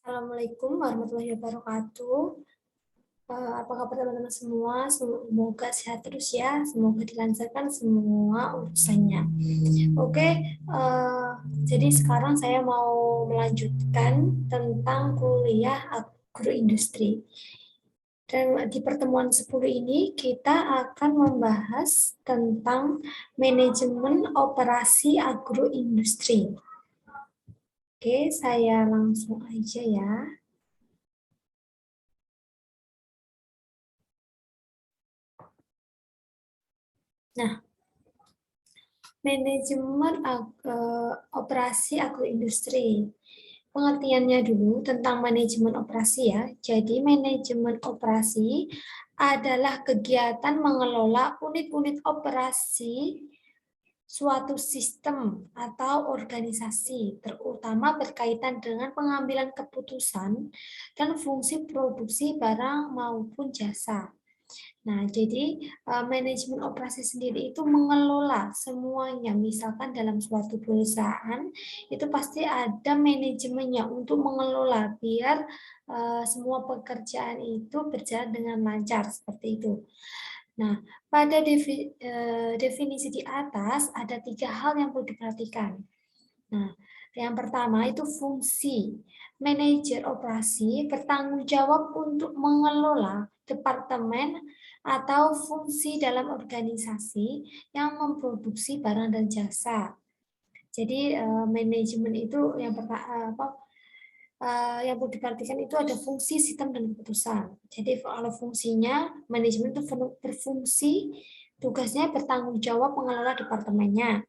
Assalamualaikum warahmatullahi wabarakatuh. Apa kabar teman-teman semua? Semoga sehat terus ya. Semoga dilancarkan semua urusannya. Oke, jadi sekarang saya mau melanjutkan tentang kuliah agroindustri. Dan di pertemuan 10 ini kita akan membahas tentang manajemen operasi agroindustri. Oke, saya langsung aja ya. Nah, manajemen operasi agroindustri. Pengertiannya dulu tentang manajemen operasi ya. Jadi manajemen operasi adalah kegiatan mengelola unit-unit operasi suatu sistem atau organisasi, terutama berkaitan dengan pengambilan keputusan dan fungsi produksi barang maupun jasa. Nah, jadi manajemen operasi sendiri itu mengelola semuanya. Misalkan dalam suatu perusahaan itu pasti ada manajemennya untuk mengelola biar semua pekerjaan itu berjalan dengan lancar seperti itu. Nah, pada definisi di atas ada 3 hal yang perlu diperhatikan. Nah, yang pertama itu fungsi. Manajer operasi bertanggung jawab untuk mengelola departemen atau fungsi dalam organisasi yang memproduksi barang dan jasa. Jadi manajemen itu yang perlu diperhatikan itu ada fungsi, sistem, dan keputusan. Jadi kalau fungsinya, manajemen itu berfungsi, tugasnya bertanggung jawab mengelola departemennya.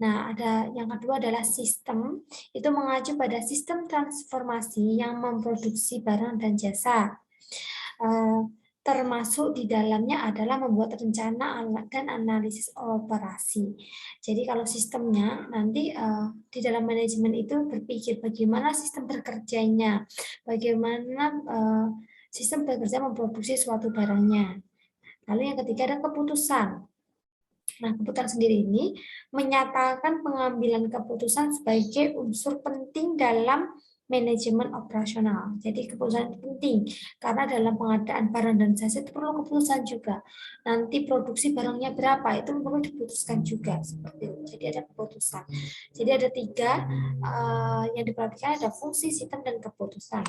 Nah, ada yang kedua adalah sistem, itu mengacu pada sistem transformasi yang memproduksi barang dan jasa. Termasuk di dalamnya adalah membuat rencana dan analisis operasi. Jadi kalau sistemnya nanti di dalam manajemen itu berpikir bagaimana sistem bekerjanya, bagaimana sistem bekerja memproduksi suatu barangnya. Lalu yang ketiga ada keputusan. Nah, keputusan sendiri ini menyatakan pengambilan keputusan sebagai unsur penting dalam manajemen operasional. Jadi keputusan penting karena dalam pengadaan barang dan jasa itu perlu keputusan juga. Nanti produksi barangnya berapa itu perlu diputuskan juga seperti itu. Jadi ada keputusan. Jadi ada 3 yang diperhatikan, ada fungsi, sistem, dan keputusan.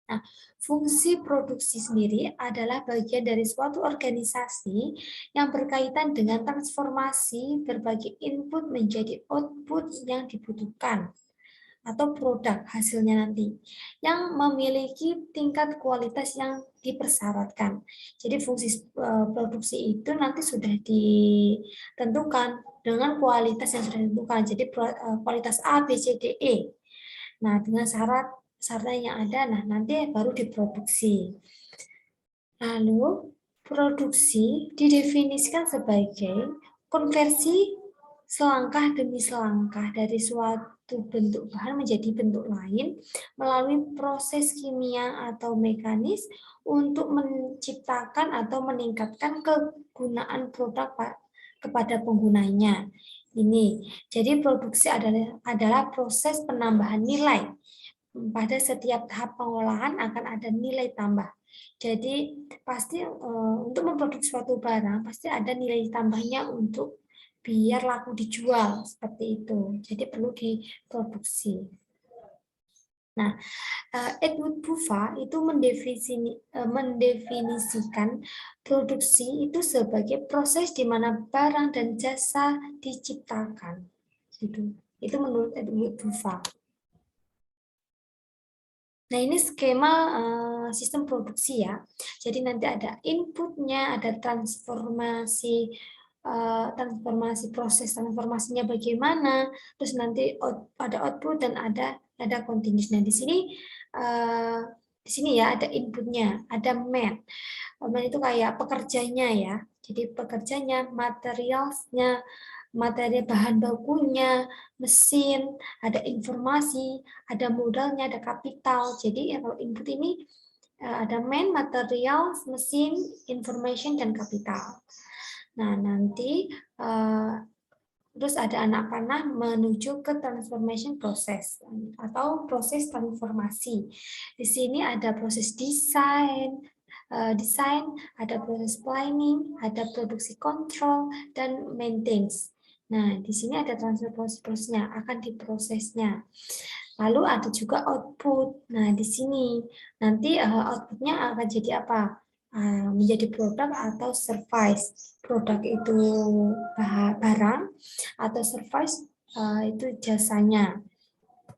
Nah, fungsi produksi sendiri adalah bagian dari suatu organisasi yang berkaitan dengan transformasi berbagai input menjadi output yang dibutuhkan atau produk hasilnya nanti yang memiliki tingkat kualitas yang dipersyaratkan. Jadi fungsi produksi itu nanti sudah ditentukan dengan kualitas yang sudah ditentukan. Jadi kualitas A, B, C, D, E. Nah, dengan syarat yang ada, nah nanti baru diproduksi. Lalu, produksi didefinisikan sebagai konversi selangkah demi selangkah dari suatu bentuk bahan menjadi bentuk lain melalui proses kimia atau mekanis untuk menciptakan atau meningkatkan kegunaan produk kepada penggunanya. Ini, jadi produksi adalah proses penambahan nilai. Pada setiap tahap pengolahan akan ada nilai tambah. Jadi pasti untuk memproduksi suatu barang pasti ada nilai tambahnya untuk biar laku dijual seperti itu. Jadi perlu diproduksi. Nah, Edward Bufa itu mendefinisikan produksi itu sebagai proses di mana barang dan jasa diciptakan. Itu menurut Edward Bufa. Nah, ini skema sistem produksi ya. Jadi nanti ada inputnya, ada proses transformasinya bagaimana, terus nanti ada output dan ada continuous. Nah, di sini ya ada inputnya, ada man. Man itu kayak pekerjanya ya. Jadi pekerjanya, materialnya, materi bahan bakunya, mesin, ada informasi, ada modalnya, ada kapital. Jadi kalau input ini ada man, material, mesin, information, dan kapital. Nah, nanti Terus ada anak panah menuju ke transformation process atau proses transformasi. Di sini ada proses desain, ada proses planning, ada produksi kontrol, dan maintenance. Nah, di sini ada transfer prosesnya, akan diprosesnya. Lalu ada juga output. Nah, di sini nanti outputnya akan jadi apa? Menjadi produk atau service. Produk itu barang, atau service itu jasanya.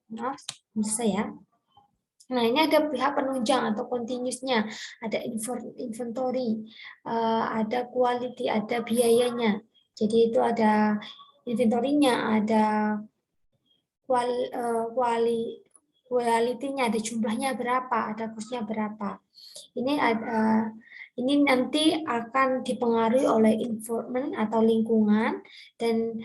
Maaf, bisa ya. Nah, ini ada pihak penunjang atau continuous-nya, ada inventory, ada quality, ada biayanya. Jadi itu ada inventory-nya, ada quality-nya, ada jumlahnya berapa, ada cost-nya berapa. Ini nanti akan dipengaruhi oleh environment atau lingkungan, dan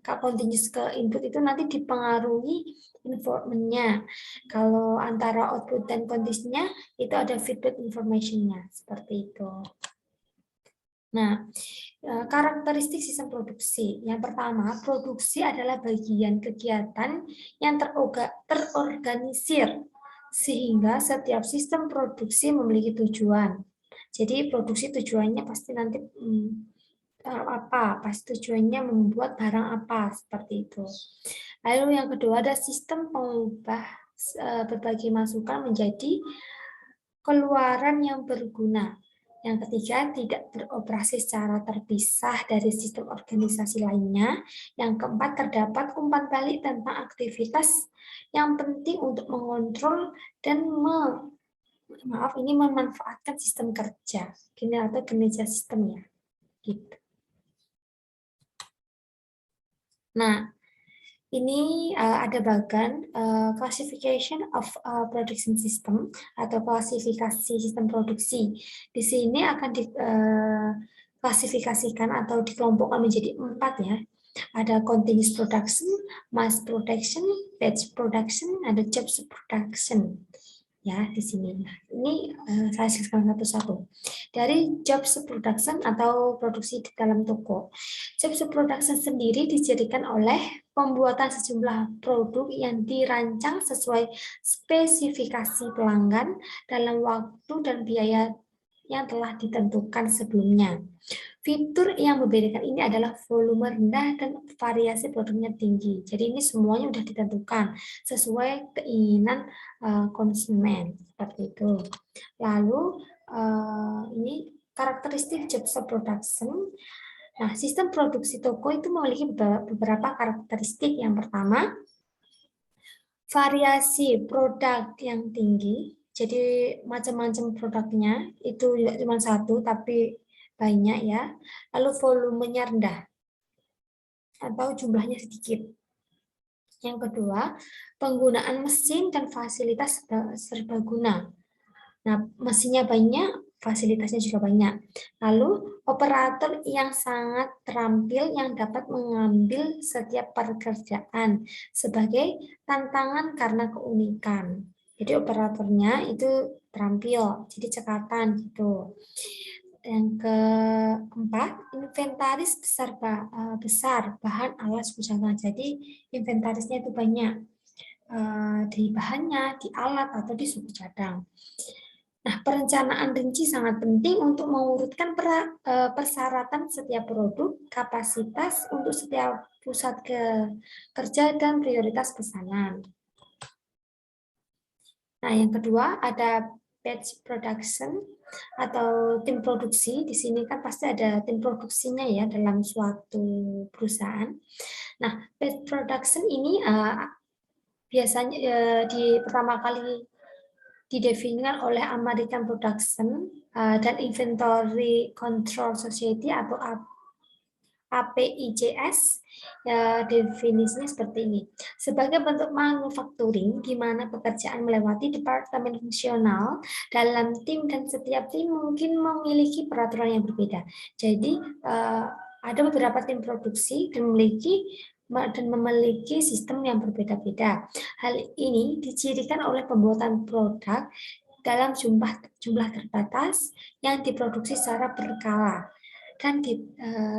continuous ke input itu nanti dipengaruhi environment-nya. Kalau antara output dan kondisinya itu ada feedback information-nya, seperti itu. Nah, karakteristik sistem produksi. Yang pertama, produksi adalah bagian kegiatan yang terorganisir, sehingga setiap sistem produksi memiliki tujuan. Jadi produksi tujuannya pasti nanti pasti tujuannya membuat barang apa, seperti itu. Lalu yang kedua ada sistem pengubah berbagai masukan menjadi keluaran yang berguna. Yang ketiga, tidak beroperasi secara terpisah dari sistem organisasi lainnya. Yang keempat, terdapat umpan balik tentang aktivitas yang penting untuk mengontrol dan memanfaatkan sistem kerja, atau kinerja sistemnya. Gitu. Nah, ini ada bagan classification of production system atau klasifikasi sistem produksi. Di sini akan diklasifikasikan atau dikelompokkan menjadi 4 ya. Ada continuous production, mass production, batch production, ada job production. Ya, di sini. Ini saya jelaskan satu-satu. Dari job production atau produksi di dalam toko. Job production sendiri dijadikan oleh pembuatan sejumlah produk yang dirancang sesuai spesifikasi pelanggan dalam waktu dan biaya yang telah ditentukan sebelumnya. Fitur yang membedakan ini adalah volume rendah dan variasi produknya tinggi. Jadi ini semuanya sudah ditentukan sesuai keinginan konsumen, seperti itu. Lalu ini karakteristik job production. Nah, sistem produksi toko itu memiliki beberapa karakteristik. Yang pertama, variasi produk yang tinggi. Jadi macam-macam produknya, itu tidak cuma satu, tapi banyak ya. Lalu volumenya rendah atau jumlahnya sedikit. Yang kedua, penggunaan mesin dan fasilitas serbaguna. Nah, mesinnya banyak, fasilitasnya juga banyak. Lalu, operator yang sangat terampil yang dapat mengambil setiap pekerjaan sebagai tantangan karena keunikan. Jadi operatornya itu terampil, jadi cekatan gitu. Yang keempat, inventaris besar bahan alat suku cadang. Jadi inventarisnya itu banyak di bahannya, di alat atau di suku cadang. Nah, perencanaan rinci sangat penting untuk mengurutkan persyaratan setiap produk, kapasitas untuk setiap pusat kerja, dan prioritas pesanan. Nah, yang kedua ada batch production atau tim produksi. Di sini kan pasti ada tim produksinya ya dalam suatu perusahaan. Nah, batch production ini biasanya pertama kali didefinisikan oleh American Production dan Inventory Control Society atau APICS. Definisinya seperti ini. Sebagai bentuk manufacturing, di mana pekerjaan melewati departemen fungsional dalam tim dan setiap tim mungkin memiliki peraturan yang berbeda. Jadi ada beberapa tim produksi dan memiliki sistem yang berbeda-beda. Hal ini dicirikan oleh pembuatan produk dalam jumlah terbatas yang diproduksi secara berkala. dan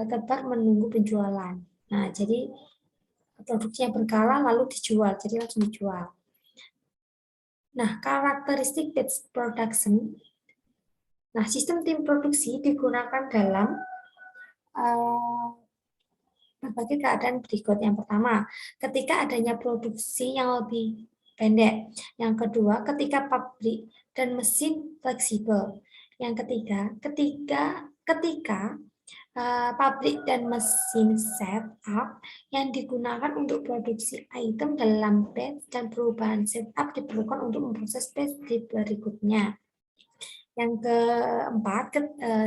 tebar menunggu penjualan. Nah, jadi produksinya berkala lalu dijual, jadi langsung dijual. Nah, karakteristik batch production. Nah, sistem tim produksi digunakan dalam berbagai keadaan berikut. Yang pertama, ketika adanya produksi yang lebih pendek. Yang kedua, ketika pabrik dan mesin fleksibel. Yang ketiga, ketika pabrik dan mesin setup yang digunakan untuk produksi item dalam batch dan perubahan setup diperlukan untuk memproses batch berikutnya. Yang keempat,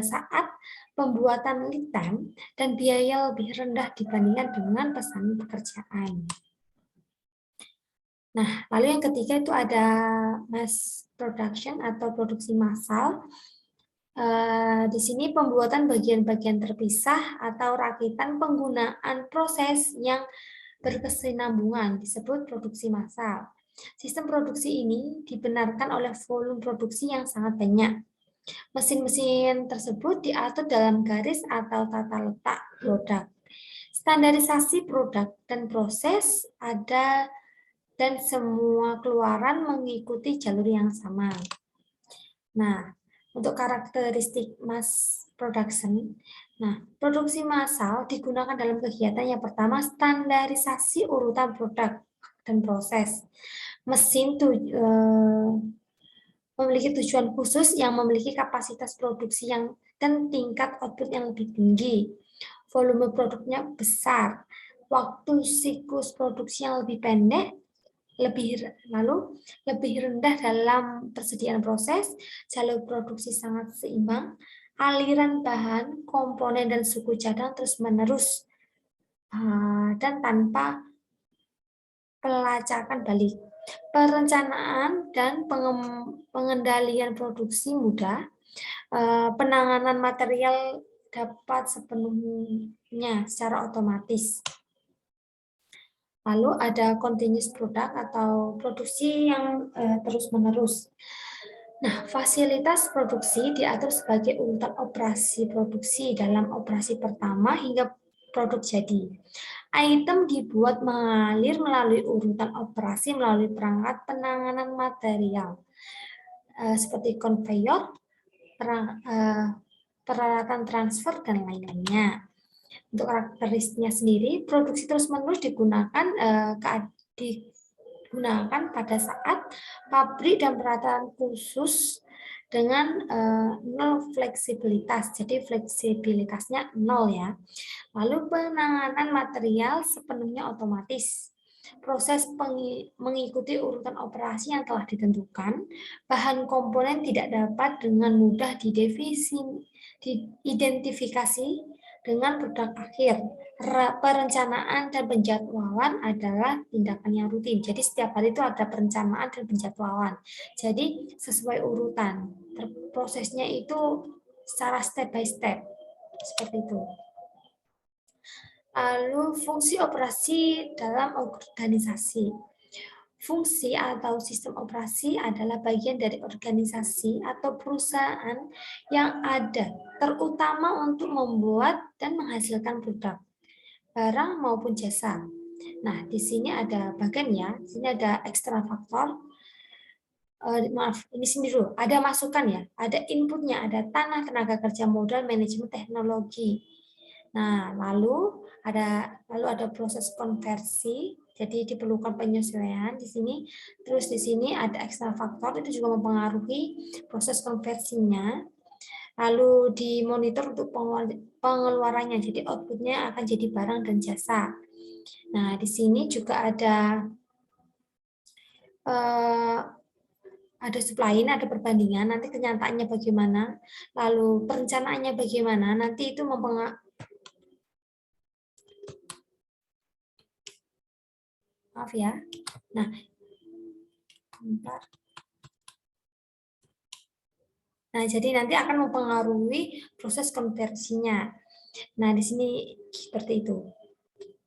saat pembuatan lead time dan biaya lebih rendah dibandingkan dengan pesanan pekerjaan. Nah, lalu yang ketiga itu ada mass production atau produksi massal. Di sini pembuatan bagian-bagian terpisah atau rakitan penggunaan proses yang berkesinambungan disebut produksi massal. Sistem produksi ini dibenarkan oleh volume produksi yang sangat banyak. Mesin-mesin tersebut diatur dalam garis atau tata letak produk. Standarisasi produk dan proses ada dan semua keluaran mengikuti jalur yang sama. Nah, untuk karakteristik mass production, nah, produksi massal digunakan dalam kegiatan yang pertama standarisasi urutan produk dan proses. Mesin memiliki tujuan khusus yang memiliki kapasitas produksi yang dan tingkat output yang lebih tinggi. Volume produknya besar, waktu siklus produksi yang lebih pendek, lebih rendah dalam persediaan proses, jalur produksi sangat seimbang, aliran bahan, komponen dan suku cadang terus-menerus dan tanpa pelacakan balik. Perencanaan dan pengendalian produksi mudah, penanganan material dapat sepenuhnya secara otomatis. Lalu ada continuous product atau produksi yang terus-menerus. Nah, fasilitas produksi diatur sebagai urutan operasi produksi dalam operasi pertama hingga produk jadi. Item dibuat mengalir melalui urutan operasi melalui perangkat penanganan material seperti konveyor, peralatan transfer, dan lain-lainnya. Untuk karakteristiknya sendiri, produksi terus-menerus digunakan pada saat pabrik dan peralatan khusus dengan nol fleksibilitas, jadi fleksibilitasnya nol ya. Lalu penanganan material sepenuhnya otomatis. Proses mengikuti urutan operasi yang telah ditentukan, bahan komponen tidak dapat dengan mudah diidentifikasi dengan produk akhir. Perencanaan dan penjadwalan adalah tindakan yang rutin. Jadi setiap hari itu ada perencanaan dan penjadwalan. Jadi sesuai urutan. Prosesnya itu secara step by step. Seperti itu. Lalu fungsi operasi dalam organisasi. Fungsi atau sistem operasi adalah bagian dari organisasi atau perusahaan yang ada, terutama untuk membuat dan menghasilkan produk, barang maupun jasa. Nah, di sini ada bagian ya, di sini ada ekstra faktor. Maaf, ini sini dulu. Ada masukan ya, ada inputnya, ada tanah, tenaga kerja, modal, manajemen, teknologi. Nah, lalu ada proses konversi, jadi diperlukan penyesuaian di sini. Terus di sini ada ekstra faktor, itu juga mempengaruhi proses konversinya. Lalu dimonitor untuk pengeluarannya, jadi outputnya akan jadi barang dan jasa. Nah, di sini juga ada supply, ada perbandingan, nanti kenyataannya bagaimana, lalu perencanaannya bagaimana, nanti itu maaf ya. Nah, bentar. Nah, jadi nanti akan mempengaruhi proses konversinya. Nah, di sini seperti itu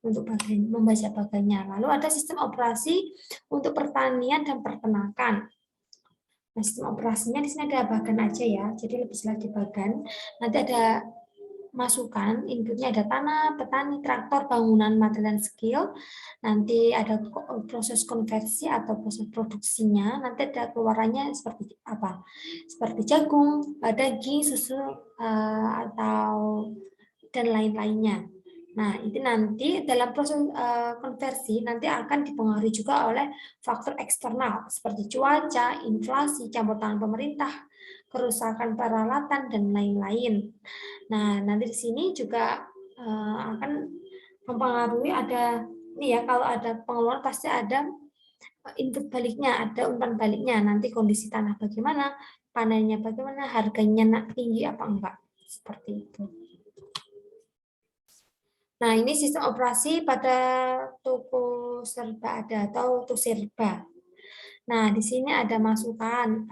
untuk membaca bagannya. Lalu ada sistem operasi untuk pertanian dan peternakan. Nah, sistem operasinya di sini ada bagan aja ya, jadi lebih jelas di bagan. Nanti ada masukan, inputnya ada tanah, petani, traktor, bangunan, material, skill. Nanti ada proses konversi atau proses produksinya. Nanti ada keluarannya seperti apa? Seperti jagung, daging, susu, atau dan lain-lainnya. Nah, itu nanti dalam proses konversi nanti akan dipengaruhi juga oleh faktor eksternal seperti cuaca, inflasi, campur tangan pemerintah, kerusakan peralatan, dan lain-lain. Nah, nanti di sini juga akan mempengaruhi ada nih ya, kalau ada pengeluaran pasti ada input baliknya, ada umpan baliknya. Nanti kondisi tanah bagaimana, panennya bagaimana, harganya tinggi apa enggak. Seperti itu. Nah, ini sistem operasi pada toko serba ada atau serba. Nah, di sini ada masukan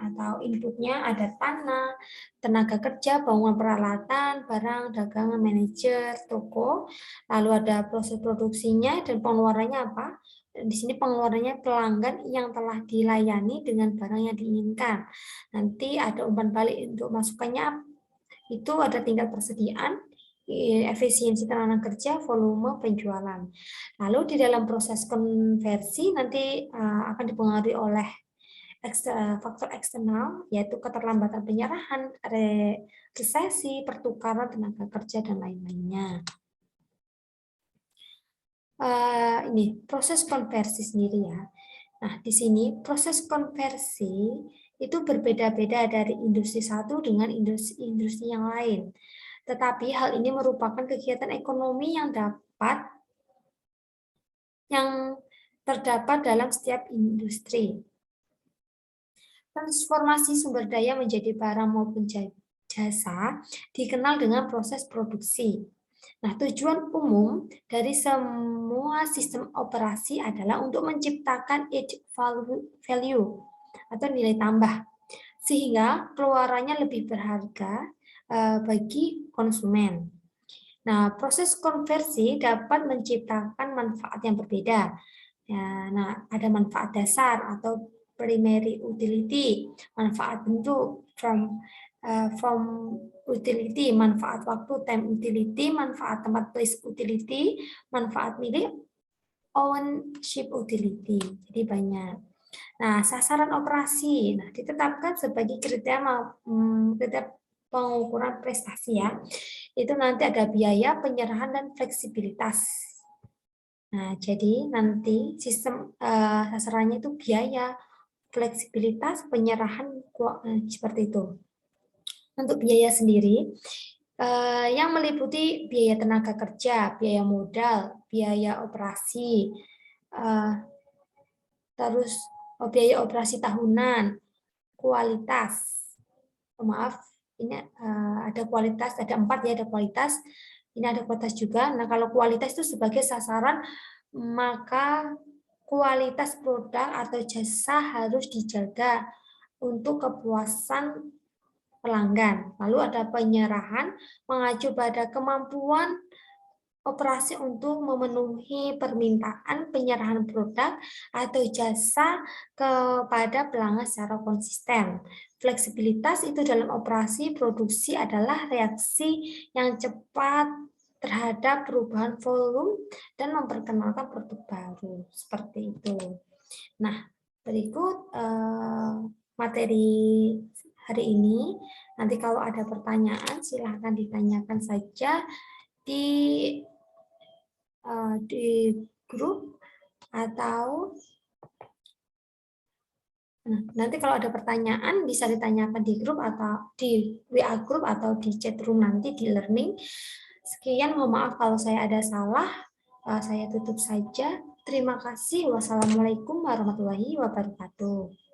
atau inputnya ada tanah, tenaga kerja, bangunan peralatan, barang, dagangan, manajer, toko. Lalu ada proses produksinya dan pengeluarannya apa? Di sini pengeluarannya pelanggan yang telah dilayani dengan barang yang diinginkan. Nanti ada umpan balik untuk masukannya, itu ada tingkat persediaan, efisiensi tenaga kerja, volume penjualan. Lalu di dalam proses konversi nanti akan dipengaruhi oleh faktor eksternal, yaitu keterlambatan penyerahan, resesi, pertukaran tenaga kerja, dan lain-lainnya. Ini proses konversi sendiri ya. Nah, di sini proses konversi itu berbeda-beda dari industri satu dengan industri yang lain. Tetapi hal ini merupakan kegiatan ekonomi yang terdapat dalam setiap industri. Transformasi sumber daya menjadi barang maupun jasa dikenal dengan proses produksi. Nah, tujuan umum dari semua sistem operasi adalah untuk menciptakan added value atau nilai tambah, sehingga keluarannya lebih berharga bagi konsumen. Nah, proses konversi dapat menciptakan manfaat yang berbeda. Ya, nah, ada manfaat dasar atau primary utility, manfaat bentuk from utility, manfaat waktu time utility, manfaat tempat place utility, manfaat milik ownership utility. Jadi banyak. Nah, sasaran operasi, nah ditetapkan sebagai kriteria pengukuran prestasi ya. Itu nanti ada biaya, penyerahan, dan fleksibilitas. Nah, jadi nanti sistem sasarannya itu biaya, fleksibilitas, penyerahan, seperti itu. Untuk biaya sendiri, yang meliputi biaya tenaga kerja, biaya modal, biaya operasi, terus biaya operasi tahunan, kualitas. Maaf, ini ada kualitas, ada 4 ya, ada kualitas. Ini ada kualitas juga. Nah, kalau kualitas itu sebagai sasaran, maka kualitas produk atau jasa harus dijaga untuk kepuasan pelanggan. Lalu ada penyerahan, mengacu pada kemampuan operasi untuk memenuhi permintaan penyerahan produk atau jasa kepada pelanggan secara konsisten. Fleksibilitas itu dalam operasi produksi adalah reaksi yang cepat terhadap perubahan volume dan memperkenalkan produk baru. Seperti itu. Nah, berikut materi hari ini. Nanti kalau ada pertanyaan, silahkan ditanyakan saja di grup atau nanti kalau ada pertanyaan bisa ditanyakan di grup atau di WA grup atau di chat room nanti di learning. Sekian, mohon maaf kalau saya ada salah. Saya tutup saja. Terima kasih. Wassalamualaikum warahmatullahi wabarakatuh.